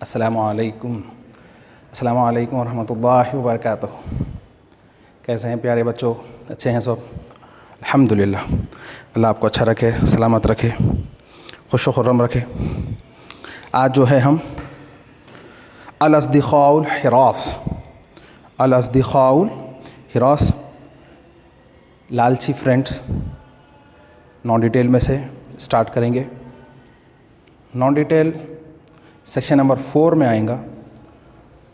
السلام علیکم ورحمۃ اللہ وبرکاتہ۔ کیسے ہیں پیارے بچوں؟ اچھے ہیں سب؟ الحمدللہ، اللہ آپ کو اچھا رکھے، سلامت رکھے، خوش و خرم رکھے۔ آج جو ہے ہم الاصدقاء الحراس لالچی فرینڈس نان ڈیٹیل میں سے سٹارٹ کریں گے۔ نان ڈیٹیل سیکشن نمبر 4 میں آئیں گا۔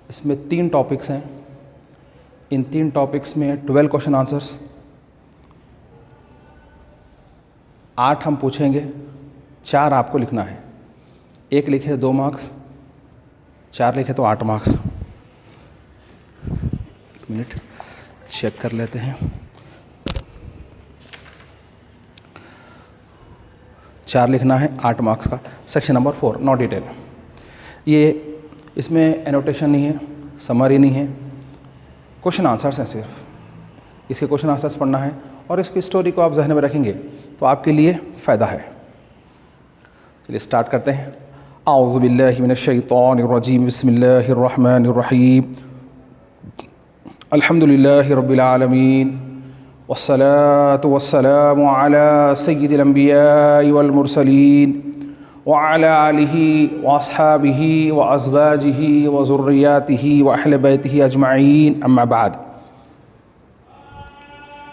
اس میں 3 ٹاپکس ہیں۔ ان 3 ٹاپکس میں 12 کوشچن آنسرس، 8 ہم پوچھیں گے، 4 آپ کو لکھنا ہے۔ 1 لکھے 2 مارکس، 4 لکھے تو 8 مارکس۔ 1 منٹ چیک کر لیتے ہیں۔ 4 لکھنا ہے، 8 مارکس کا۔ Section number 4 naan detail. یہ اس میں انوٹیشن نہیں ہے، سمری نہیں ہے، کوشچن آنسرس ہیں صرف۔ اس کے کوشچن آنسرس پڑھنا ہے اور اس کی اسٹوری کو آپ ذہن میں رکھیں گے تو آپ کے لیے فائدہ ہے۔ چلیے اسٹارٹ کرتے ہیں۔ اعوذ باللہ من الشیطان الرجیم، بسم اللہ الرحمن الرحیم۔ الحمد للہ رب العالمین، والصلاة والسلام علی سید الانبیاء والمرسلین، وعلى آلہ واصحابہ وازواجہ وذریاتہ واہل بیتہ اجمعین، اما بعد۔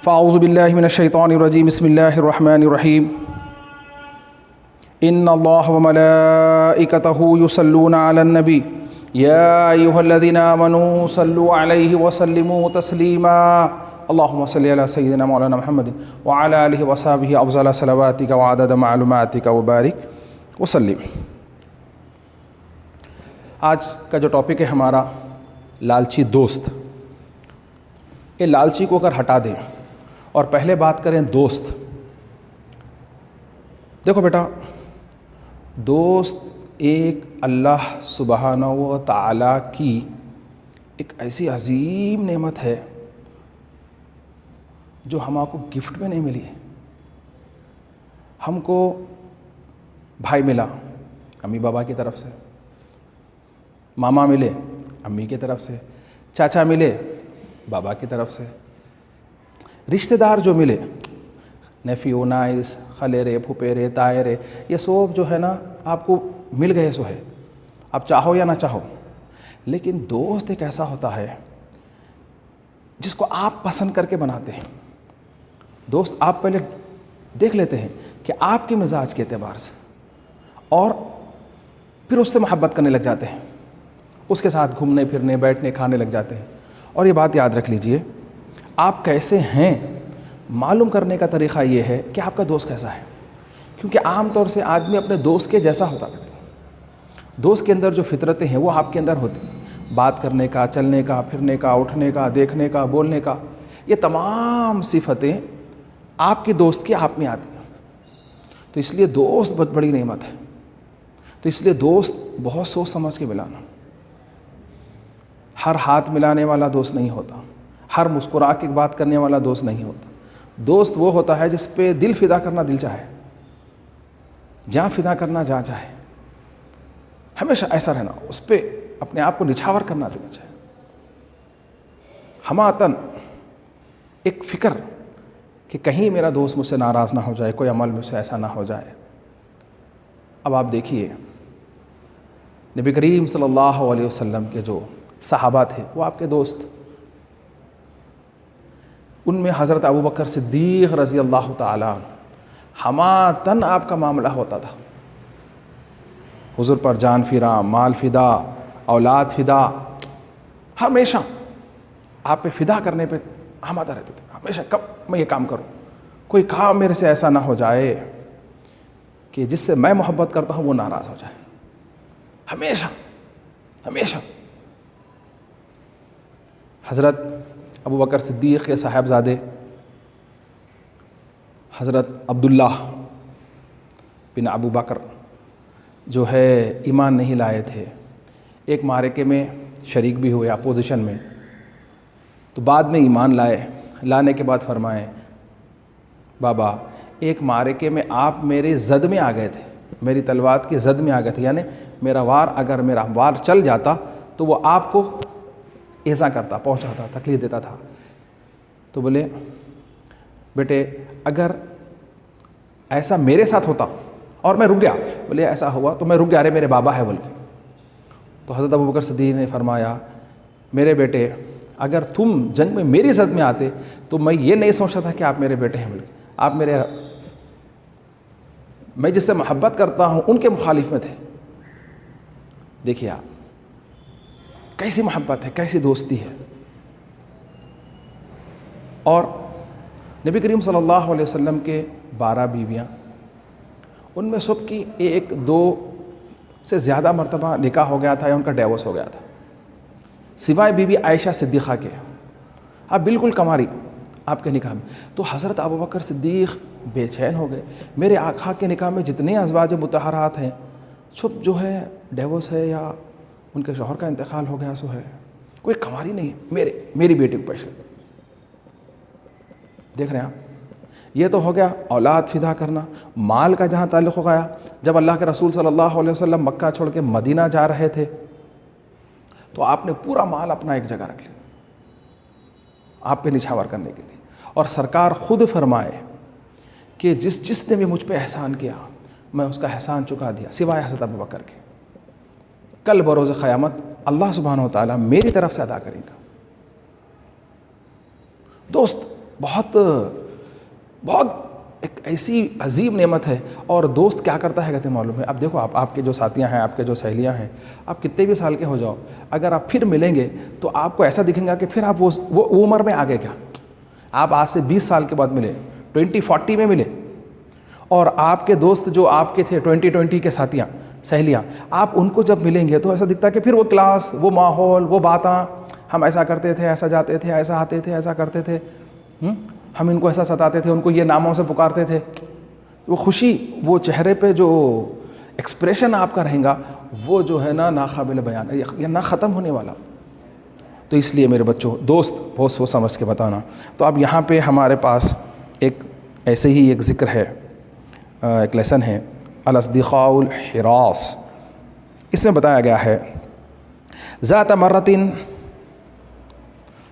فاعوذ باللہ من الشیطان الرجیم، بسم اللہ الرحمن الرحیم۔ ان اللہ وملائکتہ یصلون علی النبی یا ایھا الذین آمنوا صلوا علیہ وسلموا تسلیما، اللہم صل علی سیدنا مولانا محمد وعلی آلہ وصحبہ افضل صلواتک وعدد معلوماتک وبارک وسلم۔ آج کا جو ٹاپک ہے ہمارا لالچی دوست۔ یہ لالچی کو اگر ہٹا دیں اور پہلے بات کریں دوست۔ دیکھو بیٹا، دوست ایک اللہ سبحانہ و تعالیٰ کی ایک ایسی عظیم نعمت ہے جو ہم کو گفٹ میں نہیں ملی ہے۔ ہم کو بھائی ملا امی بابا کی طرف سے، ماما ملے امی کی طرف سے، چاچا ملے بابا کی طرف سے، رشتہ دار جو ملے نیفیو، نائس، خلیرے، پھپھیرے، تائرے، یہ سب جو ہے نا آپ کو مل گئے سو ہے، آپ چاہو یا نہ چاہو۔ لیکن دوست ایک ایسا ہوتا ہے جس کو آپ پسند کر کے بناتے ہیں۔ دوست آپ پہلے دیکھ لیتے ہیں کہ آپ کے مزاج کے اعتبار سے، اور پھر اس سے محبت کرنے لگ جاتے ہیں، اس کے ساتھ گھومنے پھرنے، بیٹھنے، کھانے لگ جاتے ہیں۔ اور یہ بات یاد رکھ لیجئے، آپ کیسے ہیں معلوم کرنے کا طریقہ یہ ہے کہ آپ کا دوست کیسا ہے، کیونکہ عام طور سے آدمی اپنے دوست کے جیسا ہوتا ہے۔ دوست کے اندر جو فطرتیں ہیں وہ آپ کے اندر ہوتی ہیں، بات کرنے کا، چلنے کا، پھرنے کا، اٹھنے کا، دیکھنے کا، بولنے کا، یہ تمام صفتیں آپ کے دوست کی آپ میں آتی ہیں۔ تو اس لیے دوست بہت بڑی نعمت ہے۔ تو اس لیے دوست بہت سوچ سمجھ کے ملانا۔ ہر ہاتھ ملانے والا دوست نہیں ہوتا، ہر مسکرا کے بات کرنے والا دوست نہیں ہوتا۔ دوست وہ ہوتا ہے جس پہ دل فدا کرنا دل چاہے، جہاں فدا کرنا جہاں چاہے، ہمیشہ ایسا رہنا، اس پہ اپنے آپ کو نچھاور کرنا دل چاہے، ہماتن ایک فکر کہ کہیں میرا دوست مجھ سے ناراض نہ ہو جائے، کوئی عمل مجھ سے ایسا نہ ہو جائے۔ اب آپ دیکھیے، نبی کریم صلی اللہ علیہ وسلم کے جو صحابہ تھے وہ آپ کے دوست، ان میں حضرت ابوبکر صدیق رضی اللہ تعالیٰ عنہ، ہماتن آپ کا معاملہ ہوتا تھا، حضور پر جان فدا، مال فدا، اولاد فدا، ہمیشہ آپ پہ فدا کرنے پہ آمادہ رہتے تھے۔ ہمیشہ کب میں یہ کام کروں، کوئی کام میرے سے ایسا نہ ہو جائے کہ جس سے میں محبت کرتا ہوں وہ ناراض ہو جائے، ہمیشہ ہمیشہ۔ حضرت ابوبکر صدیق کے صاحبزادے حضرت عبداللہ بن ابو بکر جو ہے ایمان نہیں لائے تھے، ایک معرکے میں شریک بھی ہوئے اپوزیشن میں، تو بعد میں ایمان لائے۔ لانے کے بعد فرمائے، بابا ایک معرکے میں آپ میرے زد میں آ گئے تھے، میری تلوار کی زد میں آ گئے تھے، یعنی میرا وار اگر میرا وار چل جاتا تو وہ آپ کو ایذا کرتا، پہنچاتا، تکلیف دیتا تھا. تو بولے بیٹے اگر ایسا میرے ساتھ ہوتا اور میں رک گیا، بولے ایسا ہوا تو میں رک گیا، ارے میرے بابا ہے بول کے. تو حضرت ابوبکر صدیق نے فرمایا میرے بیٹے اگر تم جنگ میں میری زد میں آتے تو میں یہ نہیں سوچتا تھا کہ آپ میرے بیٹے ہیں بول کے. آپ میں جس سے محبت کرتا ہوں ان کے مخالف میں تھے. دیکھیے آپ کیسی محبت ہے، کیسی دوستی ہے. اور نبی کریم صلی اللہ علیہ وسلم کے 12 بیویاں، ان میں سب کی 1-2 سے زیادہ مرتبہ نکاح ہو گیا تھا یا ان کا ڈیورس ہو گیا تھا، سوائے بی بی عائشہ صدیقہ کے. آپ بالکل کماری آپ کے نکاح میں. تو حضرت ابوبکر صدیق بے چین ہو گئے، میرے آقا کے نکاح میں جتنے ازواج مطہرات ہیں چھپ جو ہے ڈیورس ہے یا ان کے شوہر کا انتقال ہو گیا سو ہے، کوئی کماری نہیں ہے میری بیٹی کو پیش. دیکھ رہے ہیں آپ، یہ تو ہو گیا اولاد فدا کرنا. مال کا جہاں تعلق ہو گیا، جب اللہ کے رسول صلی اللہ علیہ وسلم مکہ چھوڑ کے مدینہ جا رہے تھے تو آپ نے پورا مال اپنا ایک جگہ رکھ لیا آپ پہ نچھاور کرنے کے لیے. اور سرکار خود فرمائے کہ جس نے بھی مجھ پہ احسان کیا میں اس کا احسان چکا دیا سوائے حضرت ابوبکر کے. کل بروز قیامت اللہ سبحانہ و تعالیٰ میری طرف سے ادا کرے گا. دوست بہت ایک ایسی عظیم نعمت ہے. اور دوست کیا کرتا ہے کہتے ہیں معلوم ہے؟ اب دیکھو آپ کے جو ساتھیاں ہیں، آپ کے جو سہیلیاں ہیں، آپ کتنے بھی سال کے ہو جاؤ، اگر آپ پھر ملیں گے تو آپ کو ایسا دکھیں گا کہ پھر آپ وہ عمر میں آگے کیا. آپ آج سے 20 سال کے بعد ملے، 2040 میں ملے، اور آپ کے دوست جو آپ کے تھے 2020 کے ساتھیاں سہیلیاں، آپ ان کو جب ملیں گے تو ایسا دکھتا ہے کہ پھر وہ کلاس، وہ ماحول، وہ باتیں، ہم ایسا کرتے تھے، ایسا جاتے تھے، ایسا آتے تھے، ایسا کرتے تھے، ہم ان کو ایسا ستاتے تھے، ان کو یہ ناموں سے پکارتے تھے. وہ خوشی، وہ چہرے پہ جو ایکسپریشن آپ کا رہیں گا وہ جو ہے نا ناقابل بیان، یہ نہ ختم ہونے والا. تو اس لیے میرے بچوں دوست بہت سوچ سمجھ کے بتانا. تو اب یہاں پہ ہمارے پاس ایک ایسے ہی ایک ذکر ہے، ایک لیسن ہے الاصدقاء الحراس. اس میں بتایا گیا ہے ذات مرۃ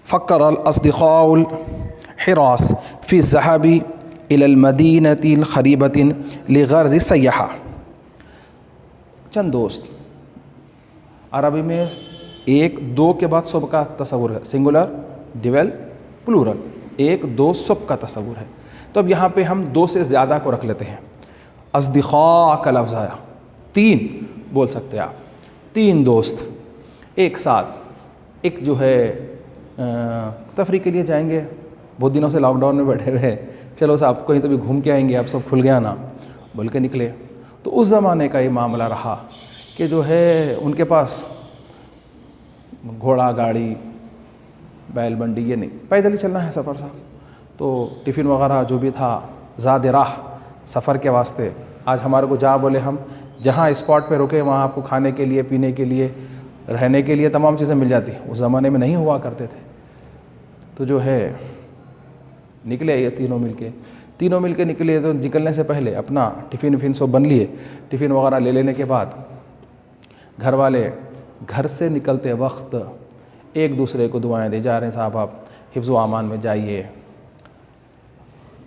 فکر الاصدقاء الحراس فی الذهاب الى المدینة الخریبة لغرض السیاحہ. چند دوست، عربی میں 1-2 کے بعد سب کا تصور ہے، سنگولر، ڈیول، پلورل، 1-2 سب کا تصور ہے. تو اب یہاں پہ ہم 2 سے زیادہ کو رکھ لیتے ہیں. اصدقاء کا لفظ آیا، 3 بول سکتے ہیں آپ، 3 دوست ایک ساتھ، ایک جو ہے تفریح کے لیے جائیں گے، بہت دنوں سے لاک ڈاؤن میں بیٹھے ہوئے ہیں، چلو صاحب کہیں تو بھی گھوم کے آئیں گے، اب سب کھل گیا نا بول کے نکلے. تو اس زمانے کا یہ معاملہ رہا کہ جو ہے ان کے پاس گھوڑا گاڑی بیل بنڈی یہ نہیں، پیدل ہی چلنا ہے سفر سا. تو ٹفن وغیرہ جو بھی تھا زاد راہ سفر کے واسطے. آج ہمارے کو جہاں بولے ہم جہاں اسپاٹ پہ رکے وہاں آپ کو کھانے کے لیے، پینے کے لیے، رہنے کے لیے تمام چیزیں مل جاتی. اس زمانے میں نہیں ہوا کرتے تھے. تو جو ہے نکلے یہ تینوں مل کے نکلے. تو نکلنے سے پہلے اپنا ٹفن سب بن لیے. ٹفن وغیرہ لے لینے کے بعد گھر والے گھر سے نکلتے وقت ایک دوسرے کو دعائیں دے جا رہے ہیں، صاحب آپ حفظ و امان میں جائیے،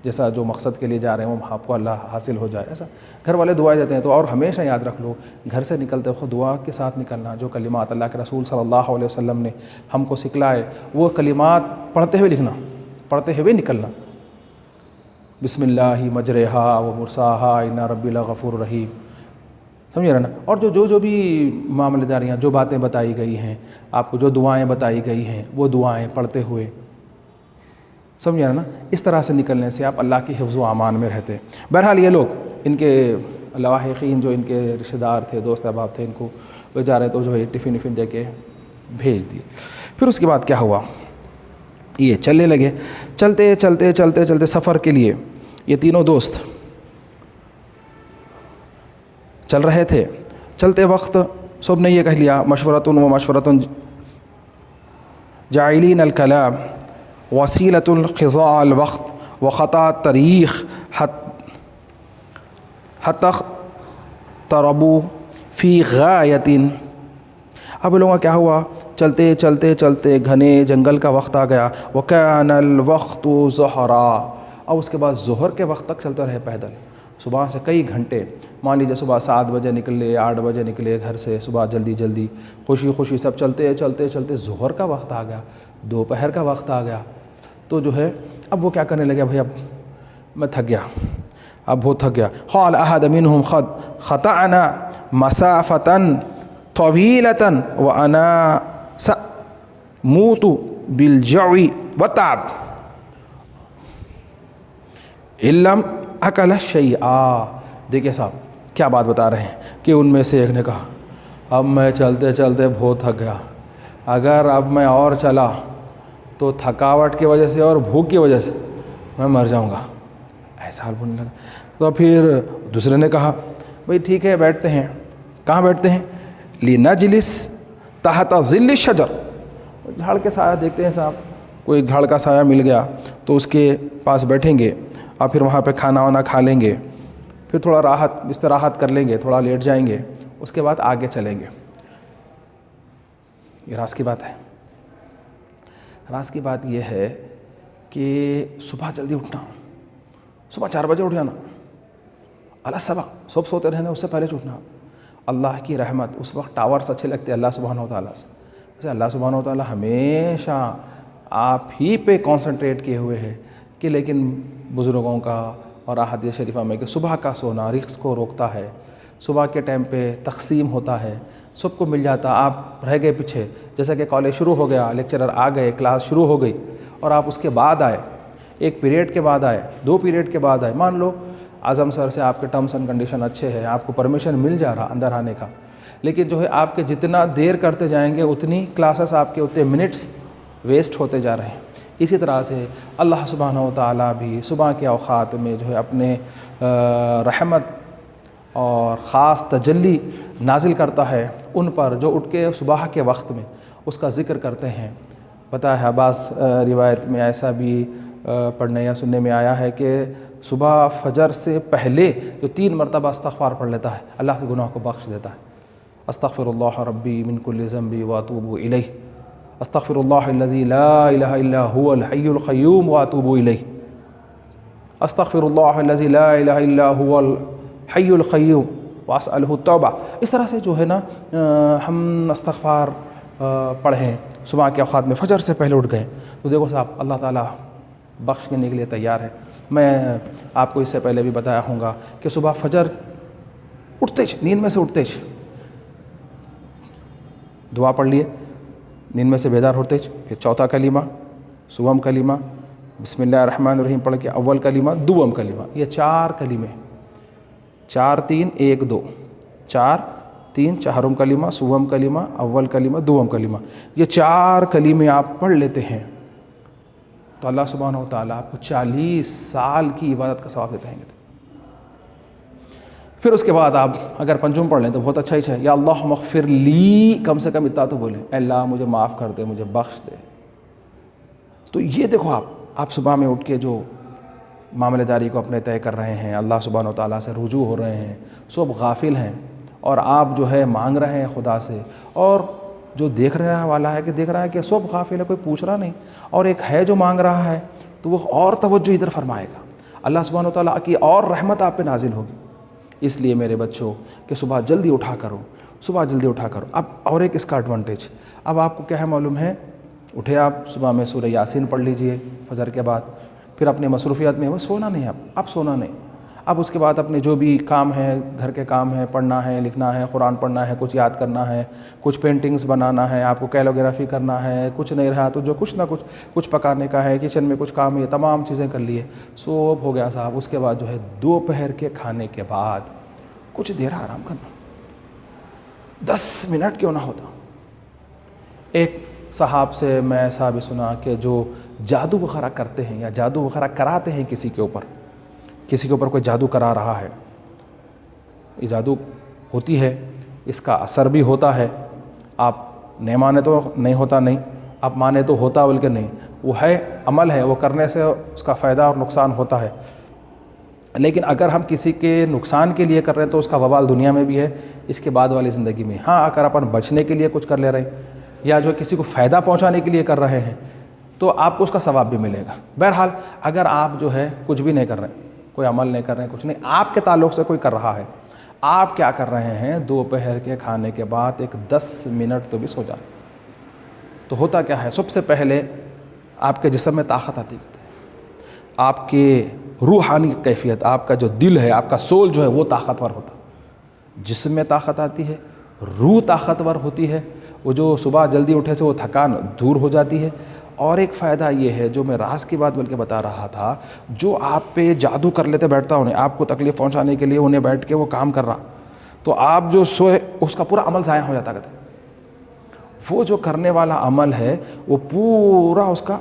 جیسا جو مقصد کے لیے جا رہے ہیں وہ آپ کو اللہ حاصل ہو جائے، ایسا گھر والے دعائیں دیتے ہیں. تو اور ہمیشہ یاد رکھ لو گھر سے نکلتے وقت دعا کے ساتھ نکلنا. جو کلمات اللہ کے رسول صلی اللہ علیہ وسلم نے ہم کو سکھلائے وہ کلمات پڑھتے ہوئے لکھنا، پڑھتے ہوئے نکلنا. بسم اللہ مجرہا و مرساہا ان ربی لغفور رحیم. سمجھے رہا نا. اور جو بھی معاملہ داریاں، جو باتیں بتائی گئی ہیں آپ کو، جو دعائیں بتائی گئی ہیں وہ دعائیں پڑھتے ہوئے، سمجھے نا. اس طرح سے نکلنے سے آپ اللہ کی حفظ و امان میں رہتے. بہرحال یہ لوگ ان کے لواحقین جو ان کے رشتہ دار تھے، دوست احباب تھے، ان کو وہ جا رہے تو جو ہے ٹفن دے کے بھیج دیے. پھر اس کے بعد کیا ہوا، یہ چلنے لگے. چلتے سفر کے لیے یہ تینوں دوست چل رہے تھے. چلتے وقت سب نے یہ کہہ لیا مشورتن و مشورتن جاعلین الکلام وسیلۃ القضاء الوقت و خطا تاریخ حتی تربو فی غایۃ. اب لوگوں کا کیا ہوا، چلتے چلتے چلتے گھنے جنگل کا وقت آ گیا. وکان الوقت ظہرا. اب اس کے بعد ظہر کے وقت تک چلتے رہے پیدل، صبح سے کئی گھنٹے. مان لیجیے صبح 7 بجے نکلے، 8 بجے نکلے گھر سے صبح جلدی جلدی، خوشی خوشی سب چلتے چلتے چلتے ظہر کا وقت آ گیا، دوپہر کا وقت آ گیا. تو جو ہے اب وہ کیا کرنے لگے، بھائی اب میں تھک گیا، اب وہ تھک گیا. قال احد منهم خطأنا مسافة طويلة وانا سأموت بالجوع والتعب ان لم اکل شیئا. دیکھیے صاحب کیا بات بتا رہے ہیں کہ ان میں سے ایک نے کہا اب میں چلتے چلتے بہت تھک گیا، اگر اب میں اور چلا تو تھکاوٹ کی وجہ سے اور بھوک کی وجہ سے میں مر جاؤں گا. ایسا حال بولنے لگا. تو پھر دوسرے نے کہا بھئی ٹھیک ہے بیٹھتے ہیں. کہاں بیٹھتے ہیں؟ لنجلس تحت ظل الشجر. جھاڑ کے سایہ دیکھتے ہیں صاحب، کوئی جھاڑ کا سایہ مل گیا تو اس کے پاس بیٹھیں گے اور پھر وہاں پہ کھانا وانا کھا لیں گے، پھر تھوڑا راحت استراحت کر لیں گے، تھوڑا لیٹ جائیں گے، اس کے بعد آگے چلیں گے. یہ راز کی بات ہے. راز کی بات یہ ہے کہ صبح جلدی اٹھنا، صبح 4 بجے اٹھ جانا، اللہ صبح صبح سوتے رہنا، اس سے پہلے اٹھنا. اللہ کی رحمت، اس وقت ٹاورس اچھے لگتے ہیں اللہ سبحانہ و تعالیٰ سے. جیسے اللہ سبحانہ و تعالیٰ ہمیشہ آپ ہی پہ کانسنٹریٹ کیے ہوئے ہے کہ لیکن بزرگوں کا اور احادیث شریفہ میں کہ صبح کا سونا رزق کو روکتا ہے، صبح کے ٹائم پہ تقسیم ہوتا ہے، سب کو مل جاتا. آپ رہ گئے پیچھے، جیسا کہ کالج شروع ہو گیا، لیکچرر آ گئے، کلاس شروع ہو گئی اور آپ اس کے بعد آئے، 1 پیریڈ کے بعد آئے، 2 پیریڈ کے بعد آئے. مان لو اعظم سر سے آپ کے ٹرمس اینڈ کنڈیشن اچھے ہیں، آپ کو پرمیشن مل جا رہا اندر آنے کا، لیکن جو ہے آپ کے جتنا دیر کرتے جائیں گے اتنی کلاسز آپ کے اتنے منٹس ویسٹ ہوتے جا رہے ہیں. اسی طرح سے اللہ سبحانہ و تعالیٰ بھی صبح کے اوقات میں جو ہے اپنے رحمت اور خاص تجلی نازل کرتا ہے ان پر جو اٹھ کے صبح کے وقت میں اس کا ذکر کرتے ہیں. پتہ ہے بعض روایت میں ایسا بھی پڑھنے یا سننے میں آیا ہے کہ صبح فجر سے پہلے جو 3 مرتبہ استغفار پڑھ لیتا ہے اللہ کے گناہ کو بخش دیتا ہے. استغفر اللہ ربی من کل ذنب واتوب الیہ، استغفر اللہ الذی لا الہ الا هو الحی القیوم واتوب الیہ، استغفر اللہ الذی لا الہ الا هو الحی القیوم واسألہ التوبہ. اس طرح سے جو ہے نا ہم استغفار پڑھیں صبح کے اوقات میں، فجر سے پہلے اٹھ گئے تو دیکھو صاحب اللہ تعالیٰ بخش کے لیے تیار ہے. میں آپ کو اس سے پہلے بھی بتایا ہوں گا کہ صبح فجر اٹھتے نیند میں سے اٹھتے دعا پڑھ لیے، نیند میں سے بیدار ہوتے پھر چوتھا کلمہ، سوم کلمہ، بسم اللہ الرحمن الرحیم پڑھ کے اول کلمہ، دوم کلمہ. یہ 4 کلمے، 4 3 1 2، 4 3 چہارم کلمہ، سوم کلمہ، اول کلمہ، دوم کلمہ. یہ 4 کلمے آپ پڑھ لیتے ہیں تو اللہ سبحانہ و تعالیٰ آپ کو 40 سال کی عبادت کا ثواب دیتے ہیں. پھر اس کے بعد آپ اگر پنجم پڑھ لیں تو بہت اچھا ہی ہے. یا اللہ مغفر لی، کم سے کم اتنا تو بولیں، اے اللہ مجھے معاف کر دے، مجھے بخش دے. تو یہ دیکھو آپ صبح میں اٹھ کے جو معاملہ داری کو اپنے طے کر رہے ہیں، اللہ سبحانہ و تعالیٰ سے رجوع ہو رہے ہیں، سب غافل ہیں اور آپ جو ہے مانگ رہے ہیں خدا سے، اور جو دیکھ رہنے والا ہے کہ دیکھ رہا ہے کہ سب غافل ہے، کوئی پوچھ رہا نہیں، اور ایک ہے جو مانگ رہا ہے تو وہ اور توجہ ادھر فرمائے گا، اللہ سبحانہ و تعالیٰ کی اور رحمت آپ پہ نازل ہوگی. اس لیے میرے بچوں کہ صبح جلدی اٹھا کرو، صبح جلدی اٹھا کرو. اب اور ایک اس کا ایڈوانٹیج، اب آپ کو کیا ہے معلوم ہے، اٹھے آپ صبح میں سورہ یاسین پڑھ لیجئے فجر کے بعد، پھر اپنے مصروفیات میں وہ سونا نہیں، اب سونا نہیں. اب اس کے بعد اپنے جو بھی کام ہیں، گھر کے کام ہیں، پڑھنا ہے، لکھنا ہے، قرآن پڑھنا ہے، کچھ یاد کرنا ہے، کچھ پینٹنگز بنانا ہے، آپ کو کیلیگرافی کرنا ہے، کچھ نہیں رہا تو جو کچھ نہ کچھ پکانے کا ہے، کچن میں کچھ کام ہے، تمام چیزیں کر لیے، سب ہو گیا صاحب. اس کے بعد جو ہے دوپہر کے کھانے کے بعد کچھ دیر آرام کرنا، 10 منٹ کیوں نہ ہوتا. ایک صاحب سے میں ایسا بھی سنا کہ جو جادو وغیرہ کرتے ہیں یا جادو وغیرہ کراتے ہیں کسی کے اوپر کوئی جادو کرا رہا ہے، یہ جادو ہوتی ہے، اس کا اثر بھی ہوتا ہے. آپ نہیں مانے تو نہیں ہوتا، نہیں آپ مانے تو ہوتا، بلکہ نہیں، وہ ہے عمل ہے، وہ کرنے سے اس کا فائدہ اور نقصان ہوتا ہے. لیکن اگر ہم کسی کے نقصان کے لیے کر رہے ہیں تو اس کا وبال دنیا میں بھی ہے، اس کے بعد والی زندگی میں۔ ہاں اگر اپن بچنے کے لیے کچھ کر لے رہے ہیں یا جو کسی کو فائدہ پہنچانے کے لیے کر رہے ہیں تو آپ کو اس کا ثواب بھی ملے گا۔ بہرحال اگر آپ جو ہے کچھ بھی نہیں کر رہے ہیں، کوئی عمل نہیں کر رہے ہیں، کچھ نہیں، آپ کے تعلق سے کوئی کر رہا ہے، آپ کیا کر رہے ہیں؟ دوپہر کے کھانے کے بعد ایک 10 منٹ تو بھی سو جائیں۔ تو ہوتا کیا ہے؟ سب سے پہلے آپ کے جسم میں طاقت آتی ہے، آپ کے روحانی کیفیت، آپ کا جو دل ہے، آپ کا سول جو ہے وہ طاقتور ہوتا، جسم میں طاقت آتی ہے، روح طاقتور ہوتی ہے، وہ جو صبح جلدی اٹھے سے وہ تھکان دور ہو جاتی ہے۔ اور ایک فائدہ یہ ہے جو میں راز کی بات بلکہ بتا رہا تھا، جو آپ پہ جادو کر لیتے بیٹھتا انہیں، آپ کو تکلیف پہنچانے کے لیے انہیں بیٹھ کے وہ کام کر رہا، تو آپ جو سوئے اس کا پورا عمل ضائع ہو جاتا کہتے ہیں۔ وہ جو کرنے والا عمل ہے وہ پورا اس کا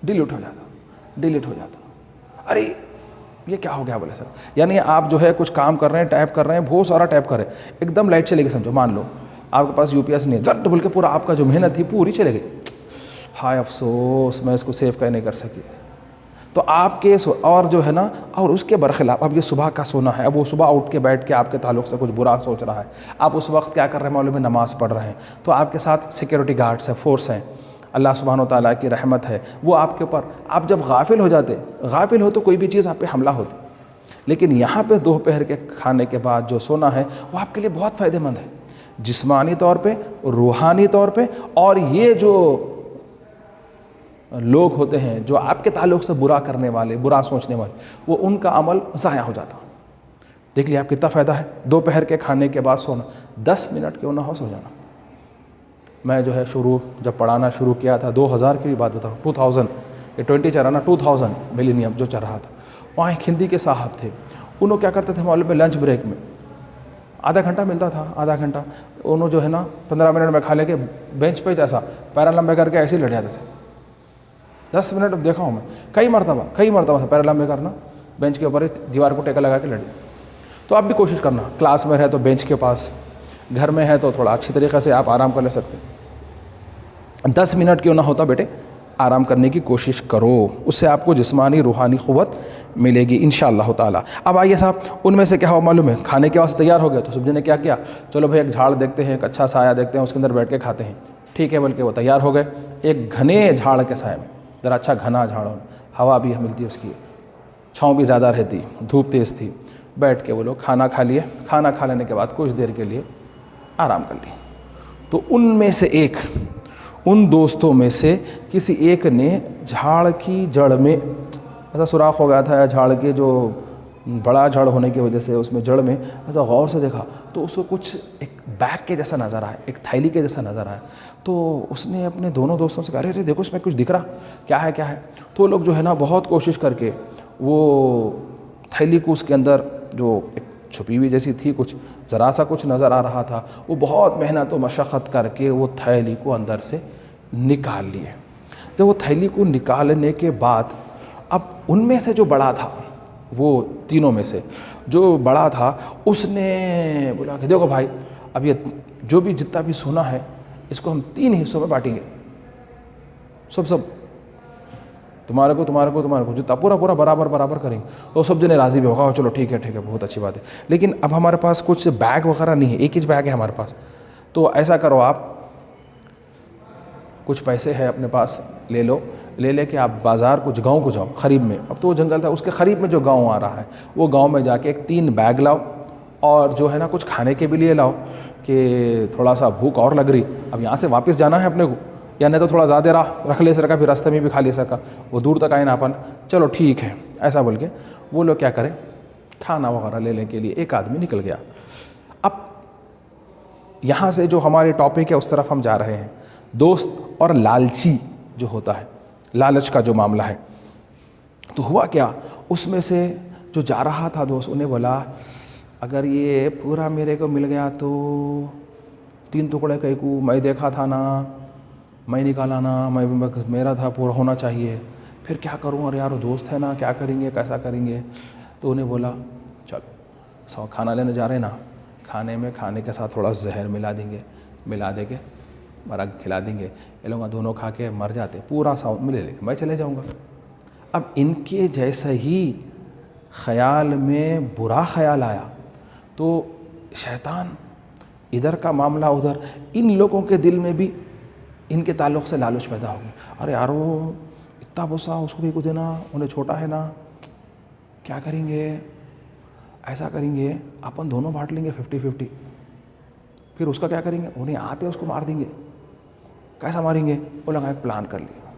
ڈیلیٹ ہو جاتا۔ ارے یہ کیا ہو گیا بولے سر، یعنی آپ جو ہے کچھ کام کر رہے ہیں، ٹائپ کر رہے ہیں، بہت سارا ٹائپ کر رہے ہیں، ایک دم لائٹ چلے گی، سمجھو مان لو آپ کے پاس UPS نہیں ہے، زٹ بول کے پورا آپ کا جو محنت تھی پوری چلے گئی، ہائے افسوس میں اس کو سیو نہیں کر سکی۔ تو آپ کے اور جو ہے نا، اور اس کے برخلاف اب یہ صبح کا سونا ہے، اب وہ صبح اٹھ کے بیٹھ کے آپ کے تعلق سے کچھ برا سوچ رہا ہے، آپ اس وقت کیا کر رہے ہیں معلوم ہے؟ نماز پڑھ رہے ہیں، تو آپ کے ساتھ سیکیورٹی گارڈس ہیں، فورس ہیں، اللہ سبحانہ و تعالیٰ کی رحمت ہے وہ آپ کے اوپر۔ آپ جب غافل ہو تو کوئی بھی چیز آپ پہ حملہ ہوتی، لیکن یہاں پہ دوپہر کے کھانے کے بعد جو سونا ہے وہ آپ کے لیے بہت فائدہ مند ہے، جسمانی طور پہ، روحانی طور پہ۔ اور یہ جو لوگ ہوتے ہیں جو آپ کے تعلق سے برا کرنے والے، برا سوچنے والے، وہ ان کا عمل ضائع ہو جاتا۔ دیکھ لیے آپ کتنا فائدہ ہے دوپہر کے کھانے کے بعد سونا، 10 منٹ کیوں نہ ہو سو جانا۔ میں جو ہے جب پڑھانا شروع کیا تھا، 2000 کی بھی بات بتاؤں، 2000 یہ 20 چل رہا نا، 2000 ملینیم جو چل رہا تھا، وہاں ایک ہندی کے صاحب تھے، انہوں کیا کرتے تھے معلوم ہے؟ لنچ بریک میں آدھا گھنٹہ ملتا تھا، آدھا گھنٹہ انہوں جو ہے نا 15 منٹ میں کھا لے کے بینچ پہ جیسا پیرا لمبے کر کے ایسے ہی لٹ جاتے تھے۔ 10 منٹ دیکھا ہوں میں، کئی مرتبہ پیرا لمبے کرنا، بینچ کے اوپر دیوار کو ٹیکا لگا کے لٹ۔ تو آپ بھی کوشش کرنا، کلاس میں ہے تو بینچ کے پاس، گھر میں ہے تو تھوڑا اچھی طریقے سے آپ آرام کر لے سکتے ہیں۔ 10 منٹ کیوں نہ ہوتا بیٹے، آرام کرنے کی کوشش کرو، اس سے آپ کو جسمانی روحانی قوت ملے گی انشاءاللہ تعالیٰ۔ اب آئیے صاحب، ان میں سے کیا ہوا معلوم ہے؟ کھانے کے واسطے تیار ہو گئے تو سب نے کیا کیا؟ چلو بھائی ایک جھاڑ دیکھتے ہیں، ایک اچھا سایہ دیکھتے ہیں، اس کے اندر بیٹھ کے کھاتے ہیں، ٹھیک ہے بول کے وہ تیار ہو گئے ایک گھنے جھاڑ کے سائے میں، ذرا اچھا گھنا جھاڑ ہو، ہوا بھی ملتی ہے اس کی، چھاؤں بھی زیادہ رہتی، دھوپ تیز تھی، بیٹھ کے وہ لوگ کھانا کھا لیے، کھانا کھا لینے کے بعد کچھ دیر کے لیے آرام کر لی۔ تو ان میں سے ایک، ان دوستوں میں سے کسی ایک نے جھاڑ کی جڑ میں ایسا سوراخ ہو گیا تھا، یا جھاڑ کے جو بڑا جھاڑ ہونے کی وجہ سے اس میں جڑ میں ایسا غور سے دیکھا تو اس کو کچھ ایک بیگ کے جیسا نظر آیا، ایک تھیلی کے جیسا نظر آیا۔ تو اس نے اپنے دونوں دوستوں سے کہا، ارے دیکھو اس میں کچھ دکھ رہا، کیا ہے کیا ہے؟ تو وہ لوگ جو ہے نا بہت کوشش کر کے وہ تھیلی کو اس کے اندر جو ایک چھپی ہوئی جیسی تھی، کچھ ذرا سا کچھ نظر آ رہا تھا، وہ بہت محنت و مشقت کر کے وہ تھیلی کو اندر سے نکال لیے۔ جب وہ تھیلی کو نکالنے کے بعد اب ان میں سے جو بڑا تھا، وہ تینوں میں سے جو بڑا تھا، اس نے بولا کہ دیکھو بھائی، اب یہ جو بھی جتنا بھی سونا ہے اس کو ہم 3 حصوں میں بانٹیں گے، سب تمہارے کو جتنا پورا برابر کریں گے۔ تو سب جنے راضی بھی ہوگا، چلو ٹھیک ہے بہت اچھی بات ہے، لیکن اب ہمارے پاس کچھ بیگ وغیرہ نہیں ہے، ایک ہی بیگ ہے ہمارے پاس، تو ایسا کرو آپ کچھ پیسے ہے اپنے پاس لے کے آپ بازار گاؤں کو جاؤ، قریب میں، اب تو وہ جنگل تھا، اس کے قریب میں جو گاؤں آ رہا ہے وہ گاؤں میں جا کے ایک 3 بیگ لاؤ، اور جو ہے نا کچھ کھانے کے بھی لیے لاؤ کہ تھوڑا سا بھوک اور لگ رہی، اب یہاں سے واپس جانا ہے اپنے کو، یا نہیں تو تھوڑا زیادہ راہ رکھ لے سر کا، پھر راستے میں بھی کھا لے سر کا، وہ دور تک آئے نا اپن، چلو ٹھیک ہے ایسا بول کے وہ لوگ کیا کریں، کھانا وغیرہ لینے کے لیے ایک آدمی نکل گیا۔ اب یہاں سے جو ہماری ٹاپک ہے اس طرف ہم جا رہے ہیں، دوست اور لالچی جو ہوتا ہے، لالچ کا جو معاملہ ہے۔ تو ہوا کیا، اس میں سے جو جا رہا تھا دوست، انہیں بولا اگر یہ پورا میرے کو مل گیا تو 3 ٹکڑے کہیں کو میں دیکھا تھا نا، میں نکالا نا، میرا تھا، پورا ہونا چاہیے، پھر کیا کروں، اور یار دوست ہے نا، کیا کریں گے، کیسا کریں گے؟ تو انہیں بولا چلو کھانا لینے جا رہے ہیں نا، کھانے کے ساتھ تھوڑا زہر ملا دے کے مرگ کھلا دیں گے، یہ لوگ دونوں کھا کے مر جاتے، پورا سا ملے لے کے میں چلے جاؤں گا۔ اب ان کے جیسا ہی خیال میں برا خیال آیا تو شیطان ادھر کا معاملہ ادھر، ان لوگوں کے دل میں بھی ان کے تعلق سے لالچ پیدا ہوگی. ارے یارو اتنا بوسا اس کو بھی کو دینا، انہیں چھوٹا ہے نا، کیا کریں گے، ایسا کریں گے اپن دونوں بانٹ لیں گے 50-50. پھر اس کا کیا کریں گے، انہیں آتے اس کو مار دیں گے. کیسا ماریں گے، وہ لگا ایک پلان کر لیا،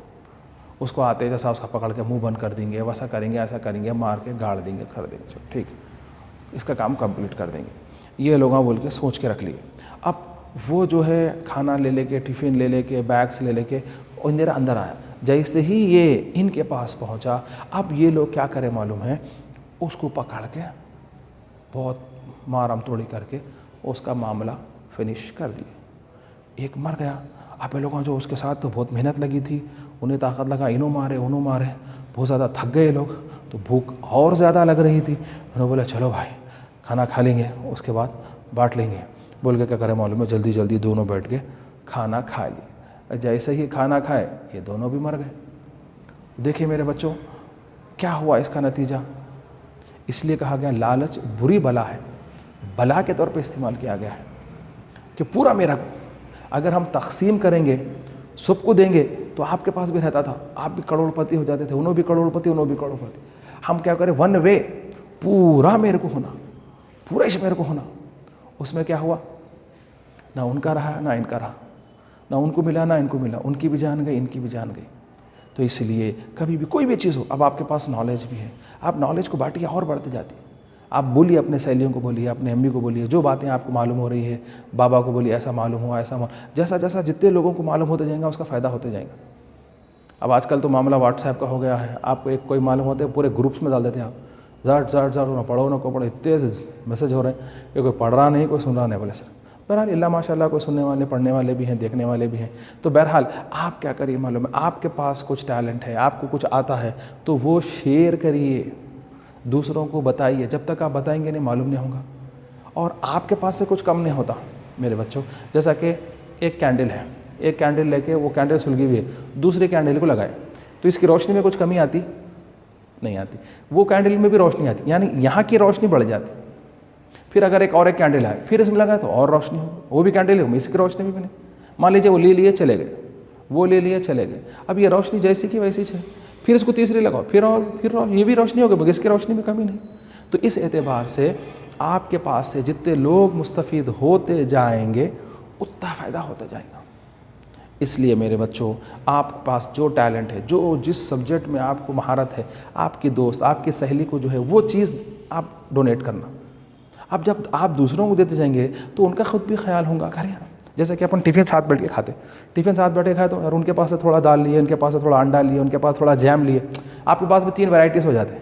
اس کو آتے جیسا اس کا پکڑ کے منہ بند کر دیں گے، ویسا کریں گے، ایسا کریں گے، مار کے گاڑ دیں گے، کر دیں گے. چلو ٹھیک ہے، اس کا کام کمپلیٹ کر دیں گے. یہ لوگوں بول کے سوچ کے رکھ لیے. اب وہ جو ہے کھانا لے کے، ٹفن لے کے، بیگس لے کے اندھیرا اندر آیا. جیسے ہی یہ ان کے پاس پہنچا، اب یہ لوگ کیا کرے معلوم ہے، اس کو پکڑ کے بہت مارم توڑی کر کے اس کا معاملہ فنش کر دیا. ایک مر گیا. اب یہ لوگوں جو اس کے ساتھ تو بہت محنت لگی تھی، انہیں طاقت لگا، انہوں مارے انہوں مارے، بہت زیادہ تھک گئے لوگ، تو بھوک اور زیادہ لگ رہی تھی. انہوں نے بولا چلو بھائی کھانا کھا لیں گے، اس کے بعد بانٹ لیں گے. بول کے کیا کرے معلوم ہے، جلدی جلدی دونوں بیٹھ کے کھانا کھا لیے. جیسے ہی کھانا کھائے یہ دونوں بھی مر گئے. دیکھیے میرے بچوں کیا ہوا اس کا نتیجہ. اس لیے کہا گیا لالچ بری بلا ہے، بلا کے طور پہ استعمال کیا گیا ہے کہ پورا میرا کو. اگر ہم تقسیم کریں گے، سب کو دیں گے تو آپ کے پاس بھی رہتا تھا، آپ بھی کروڑ پتی ہو جاتے تھے، انہوں بھی کروڑ پتی، انہوں بھی کروڑ پتی. ہم کیا کریں، ون وے، پورا میرے کو ہونا، پورا ہی میرے کو ہونا. اس میں کیا ہوا، نہ ان کا رہا نہ ان کا رہا، نہ ان کو ملا نہ ان کو ملا، ان کی بھی جان گئی ان کی بھی جان گئی. تو اس لیے کبھی بھی کوئی بھی چیز ہو، اب آپ کے پاس نالج بھی ہے، آپ نالج کو بانٹیے اور بڑھتے جاتی. آپ بولیے اپنے سہیلیوں کو، بولیے اپنے امی کو، بولیے جو باتیں آپ کو معلوم ہو رہی ہے، بابا کو بولیے ایسا معلوم ہوا ایسا جیسا جیسا جتنے لوگوں کو معلوم ہوتے جائیں گا اس کا فائدہ ہوتے جائے گا. اب آج کل تو معاملہ واٹس ایپ کا ہو گیا ہے، آپ کو ایک کوئی معلوم ہوتے پورے گروپس میں ڈال دیتے ہیں آپ، زٹ زٹ زٹ، نہ پڑھو نہ کو پڑھو، اتنے میسج ہو رہے ہیں کہ کوئی پڑھ رہا نہیں، کوئی سن رہا نہیں. بولے سر بہرحال اللہ ماشاء اللہ کوئی سننے والے پڑھنے والے بھی ہیں، دیکھنے والے بھی ہیں. تو بہرحال آپ کیا کریے معلوم ہے، آپ کے پاس کچھ ٹیلنٹ ہے، آپ کو کچھ آتا ہے تو وہ شیئر کریے، دوسروں کو بتائیے. جب تک آپ بتائیں گے نہیں معلوم نہیں ہوگا. اور آپ کے پاس سے کچھ کم نہیں ہوتا میرے بچوں. جیسا کہ ایک کینڈل ہے، ایک کینڈل لے کے وہ کینڈل سلگی ہوئی ہے، دوسری کینڈل کو لگائے تو اس کی روشنی میں کچھ کمی آتی نہیں آتی، وہ کینڈل میں بھی روشنی آتی، یعنی یہاں کی روشنی بڑھ جاتی. پھر اگر ایک اور ایک کینڈل ہے، پھر اس میں لگائے تو اور روشنی ہو، وہ بھی کینڈل ہے، اس کی روشنی بھی نہیں. مان لیجیے وہ لے لیے چلے گئے، وہ لے لیے چلے گئے. اب یہ روشنی جیسی کی ویسی ہے، پھر اس کو تیسری لگاؤ، پھر اور پھر یہ بھی روشنی ہوگی، اس کی روشنی میں کمی نہیں. تو اس اعتبار سے آپ کے پاس سے جتنے لوگ مستفید ہوتے جائیں گے اتنا فائدہ ہوتا جائے گا. اس لیے میرے بچوں آپ کے پاس جو ٹیلنٹ ہے، جو جس سبجیکٹ میں آپ کو مہارت ہے، آپ کی دوست آپ کی سہیلی کو جو ہے وہ چیز آپ ڈونیٹ کرنا. اب جب آپ دوسروں کو دیتے جائیں گے تو ان کا خود بھی خیال ہوگا. کریں جیسے کہ اپن ٹفن ساتھ بیٹھ کے کھاتے، ٹفن ساتھ بیٹھ کے کھائے تو اور ان کے پاس سے تھوڑا دال لیے، ان کے پاس سے تھوڑا انڈا لیے، ان کے پاس تھوڑا جیم لیے، آپ کے پاس بھی 3 ورائٹیز ہو جاتے ہیں.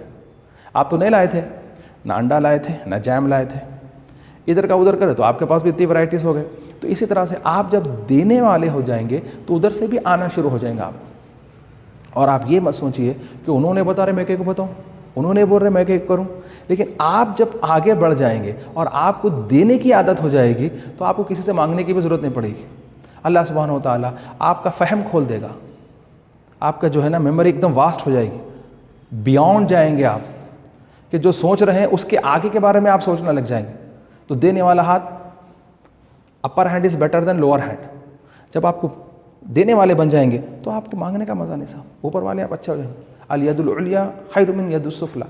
آپ تو نہیں لائے تھے، نہ انڈا لائے تھے نہ جیم لائے تھے، ادھر کا ادھر کرے تو آپ کے پاس بھی اتنی ورائٹیز ہو گئے. تو اسی طرح سے آپ جب دینے والے ہو جائیں گے تو ادھر سے بھی آنا شروع ہو جائیں گا آپ. اور آپ یہ مت سوچیے کہ انہوں نے بتا رہے میں کو بتاؤں، انہوں نے بول رہے میں کروں. لیکن آپ جب آگے بڑھ جائیں گے اور آپ کو دینے کی عادت ہو جائے گی تو آپ کو کسی سے مانگنے کی بھی ضرورت نہیں پڑے گی. اللہ سبحانہ و تعالیٰ آپ کا فہم کھول دے گا، آپ کا جو ہے نا میموری ایک دم واسٹ ہو جائے گی، بیونڈ جائیں گے آپ، کہ جو سوچ رہے ہیں اس کے آگے کے بارے میں آپ سوچنے لگ جائیں گے. تو دینے والا ہاتھ، upper hand is better than lower hand. جب آپ کو دینے والے بن جائیں گے تو آپ کو مانگنے کا مزہ نہیں صاحب، اوپر والے آپ اچھا ہو جائیں گے. الید العلیٰ خیر من ید السفلیٰ.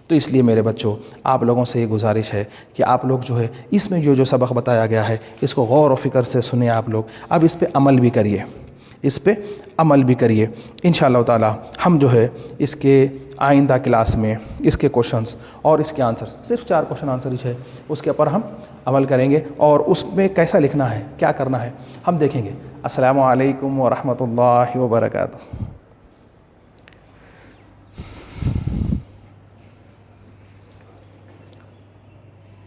تو اس لیے میرے بچوں آپ لوگوں سے یہ گزارش ہے کہ آپ لوگ جو ہے اس میں جو سبق بتایا گیا ہے اس کو غور و فکر سے سنیں آپ لوگ. اب اس پہ عمل بھی کریے، اس پہ عمل بھی کریے. انشاءاللہ تعالی ہم جو ہے اس کے آئندہ کلاس میں اس کے کوشچنس اور اس کے آنسرز، صرف 4 کوشچن آنسر ہی ہے، اس کے اوپر ہم عمل کریں گے اور اس میں کیسا لکھنا ہے، کیا کرنا ہے ہم دیکھیں گے. السلام علیکم ورحمۃ اللہ وبرکاتہ.